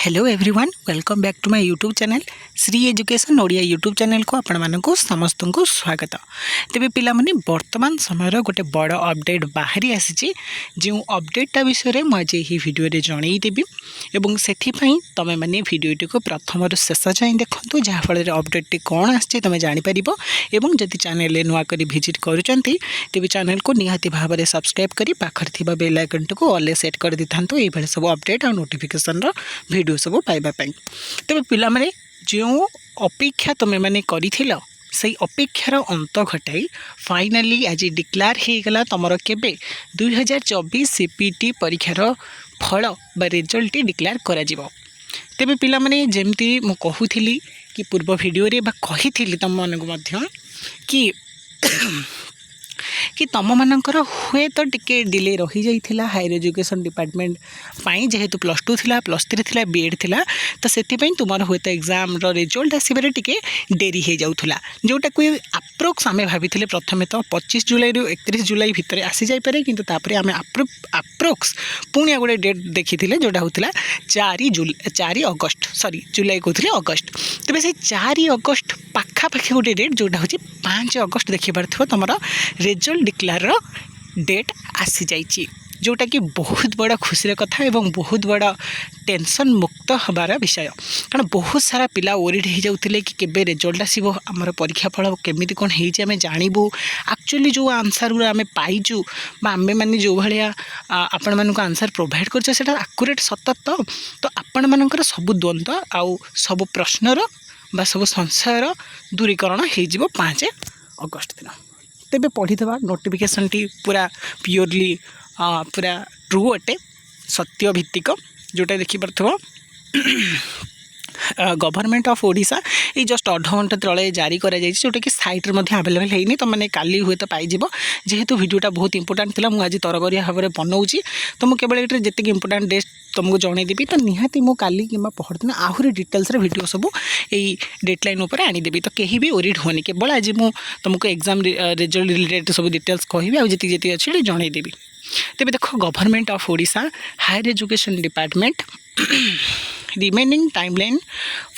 Hello everyone welcome back to my YouTube channel Shri education Odia YouTube channel को आपण मानक समस्त को स्वागत। तेबे पिला माने वर्तमान समय गोटे बड़ अपडेट बाहरी आसी जो अपडेटा विषय में आज यही वीडियो रे जणई देबी एवं सेथिपई तमे माने वीडियोटी को प्रथम शेष जाए देखंतु जहाँफल अपडेट कौन आछे तमे जानि परिबो एवं जदि चैनल नुआ करी विजिट करूचंती तेबे चैनल को निहाती भाव में सब्सक्राइब करी पाखर थिबा बेल आइकन को ऑल सेट कर दिथांतु एई भले सब अपडेट और नोटिफिकेशन रो वीडियो सब पाइबा पई। तेबे पिला माने जो अपेक्षा तुम मैंने करिथिलो से अपेक्षार अंत घटाई फाइनाली आज डिक्लेयर हो गला तुम केबे 2024 सीपीटी परीक्षार फल बा रिजल्ट डिक्लेयर करा जिवो। तेबे पिला माने जेमती मु कहूथिली कि पूर्व वीडियो रे बा कहिथिली तुम मन को मध्य कि तुम मानकर हुए तो टिके डिले रही जाइथिला हायर एजुकेशन डिपार्टमेंट पाई जेहेतु +2 थिला +3 थिला बीएड थिला तो सेति तुम हुए तो एग्जाम रो रिजल्ट आसबार टिके डेरी हो जाउथुला जोटा को अप्रोक्स आम भाभी प्रथमे तो 25 जुलाई रु 31 जुलाई भितर आसी जाई पारे किंतु तापरे आम अप्रोक्स पुणी गोटे डेट देखी जोटा होता 4 अगस्त सॉरी जुलाई कहते अगस्त। तेज से 4 अगस्त पाखापाखि गोटे डेट जोटा हूँ 5 अगस्त देखिपार तुम रिजल्ट डिक्लेयर डेट आसी जाइए जोटा कि बहुत बड़ा खुशी कथा एवं बहुत बड़ा टेंशन मुक्त हबार विषय कारण बहुत सारा पिला ओरिड हो जाते कि केबे रिजल्ट आसो आमर परीक्षा फल केमी कौन होमें जानबू एक्चुअली जो आंसर गुरा आम पाइचु आमे मैंने जो भाया आपण मानक आंसर प्रोवाइड कर आकुरेट सत तो आपण मानकर सब द्वंद्व आउ सब प्रश्नर बा सब संशयर दूरीकरण हो 5 अगस्त दिन। तेबे पढ़ीदबा नोटिफिकेशन टी पूरा प्योरली पूरा ट्रू अटे सत्य भित्तिक जोटा देखिपार गवर्नमेंट ऑफ ओडिशा ये जस्ट 8 घंटा तले जारी करा जायछि जोटा कि साइट रे अवेलेबल है तो मैंने काली हुए तो पाइब जेहेतु वीडियोटा बहुत इंपोर्टेंट थी मुझे तरबरिया भाव में बनाऊँगी तो मुझे केवल ये जी इंपोर्टेंट डेट तुमको जनईदेवी तो निहाती मु काली कि पहरदिन आहरी डिटेल्स वीडियो सब यही डेडलाइन उपर आनीदेवी तो कहीं भी ओरिड होनी केवल आज मुझे तुमको एग्जाम रिजल्ट रिलेटेड सब डिटेल्स कहबी आती जी अच्छी जनईदेवी। तेज देख government of Odisha higher education department remaining timeline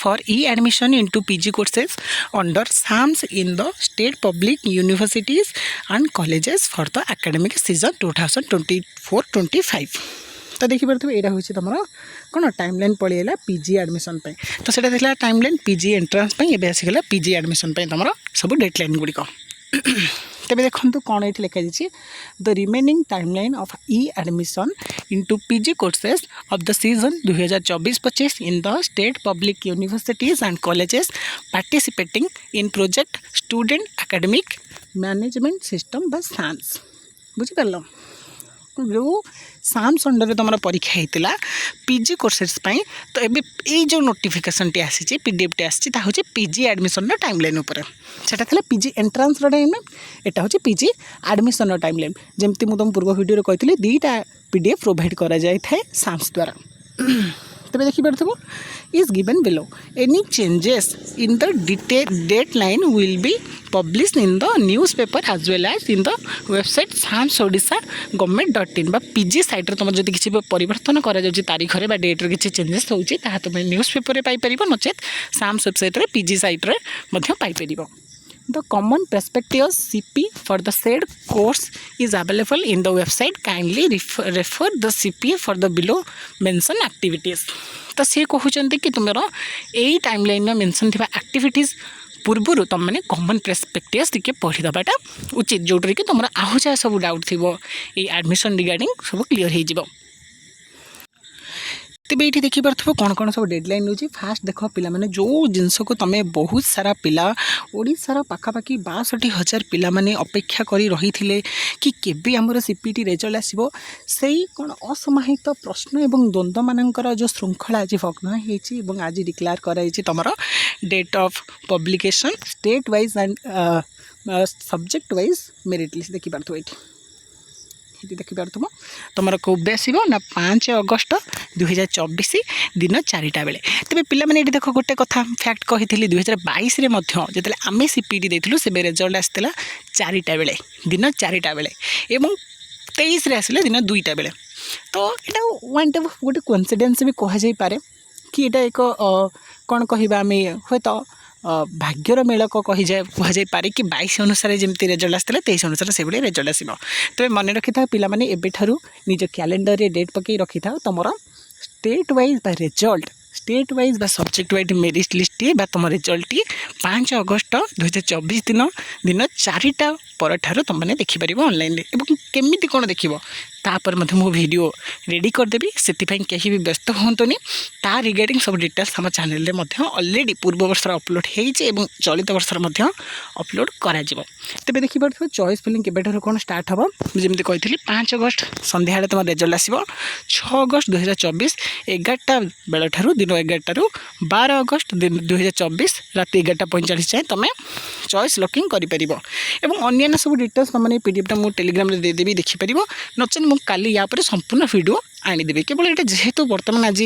for e-admission into PG courses under SAMS in the state public universities and colleges for the academic season 2024-25 तो देखिए यहाँ हूँ तुम कौन टाइमलाइन पड़ेगा पीजी एडमिशन तो सीटा देखा टाइमलाइन पीजी एंट्रांस एवं आसीगला पीजी एडमिशन तुम सब डेडलाइन गुड़िक तेज देखो कौन ये लिखा जाइए the remaining timeline of E admission into PG courses of the season 2024-25 in the state public universities and colleges participating in project student academic management system बा Sam's बुझिपार जो साम्स अंडर तुम परीक्षा होता पीजी कोर्सेस तो ये ये जो notification T आसी पीडीएफ टी आसी हूँ पीजी एडमिशन टाइमलाइन उपर सेटा था पीजी एंट्रांस टाइमलाइन एटा हूँ पीजी एडमिशन टाइमलाइन जमती मुझे तुम पूर्व वीडियो कही 2टा पीडीएफ प्रोवाइड करा जाए साम्स द्वारा तेज देखिपार is given below any changes in the deadline will be publish in the news paper as well as in the website SAMS Odisha government.in PG सैट्रे तुम जो किसी परिवर्तन करा तारीख में डेट्रे किसी चेंजेस होती तुम न्यूज़ पेपर में पाइपर नचेत साम्स वेबसाइट पीजी सैट्रे पाइपर। The common prospectus CP for the said course is available in the website. Kindly refer the CP for the below mentioned activities. तो सी कहते कि तुम यही टाइमलाइन में मेंशन थी एक्टिविटीज पूर्वर तुम मैंने कॉमन प्रस्पेक्टस टी पढ़ीदबाटा उचित जोटर कि तुम आहु जहाँ सब डाउट थी ये एडमिशन रिगार्डिंग सब क्लीयर हो। तेज ये देखिपार कौन कौन सब डेडलाइन रोचे फास्ट देख पिला माने जो जिनस को तुम बहुत सारा पिला ओडिशार पाखापाखि 62,000 पिला माने अपेक्षा करी रही थिले कि केबे हमर सीपीटी रिजल्ट आसीबो से कौन असमाहित प्रश्न एवं द्वंद्व मानकर जो श्रृंखला आज भग्न होती आज डिक्लेयर कराई तुम date of publication state wise and subject wise merit list देखिपार ये देखिपार तुम कौबे आसो ना 5 अगस्त 2024 दिन 4टा बेले। तेज पे देख गोटे कथा फैक्ट कही 2022 जो आम सीपीटी देलु से रिजल्ट आसाला 4टा बेले दिन 4टा बेले एवं 23 आसिले दिन 2टा बेले तो यहाँ वन टाइप गोटे कोइंसिडेंस भी कह जाई पारे कि एटा एक कौन कहवा आम हे तो भाग्यर मेलक कहुई पारे कि 22 अनुसार जमी रेजल्ट आसता 23 अनुसार से भाई रेजल्ट आसो। तेज मन रखी था पाने एवं निज कैलेंडर में डेट पकई रखी था तुम स्टेट वाइज बा रेजल्ट स्टेट वाइज बा सब्जेक्ट वाइज मेरिट लिस्ट बा तुम रिजल्ट 5 अगस्त 2024 दिन 4टा पर तुमने देखिपर ऑनलाइन केमी कौन देख तापर मो वीडियो रेडी करदेवी से कहीं भी व्यस्त हूँ ता रिगार्डिंग सब डिटेल्स आम चैनल में ऑलरेडी पूर्व वर्ष अपलोड होती चलित वर्ष अपलोड करा तेज देखिपे चॉइस फिलिंग के कौन स्टार्ट हम जमी कही 5 अगस्त संध्या तुम रेजल्ट आसो 6 अगस्त 2024 11टा बेल दिन 11 12 अगस्त 2024 रात 11:45 जाए तुम चॉइस लॉकिंग करें और सब डिटेल्स तुमने पीडीएफ मुझे टेलीग्राम देदेवी देखिपर नचे मुझे काली या संपूर्ण वीडियो आनीदेवी केवल ये जेहेतु बर्तमान आज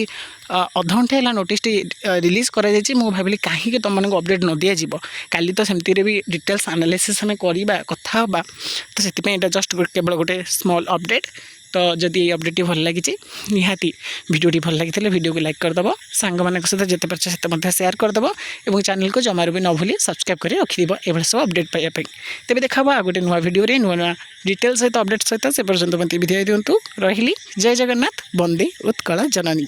अध घंटे है नोटिस रिलीज कर भाविली कहीं तुमको अपडेट न दि जाव काली तो सेमती भी डिटेल्स एनालिसिस आम करवा कथा तो से जस्ट केवल गोटे स्मॉल अपडेट। तो जदि ये अपडेट भल लगी निहाती वीडियोटी भल लगी वीडियो को लाइक करदेव सांग मान सहित जिते पार्छ से सेयार करदेव और चैनल को जमार भी न भूली सब्सक्राइब कर रखिदेव ये सब अपडेट पाइबा तेज देखा आ गोटे नुआ वीडियो नुआ नुआ डिटेल्स सहित अपडेट सहित से पर्यटन मत विदाय दिंतु रही जय जगन्नाथ वंदे उत्कल जननी।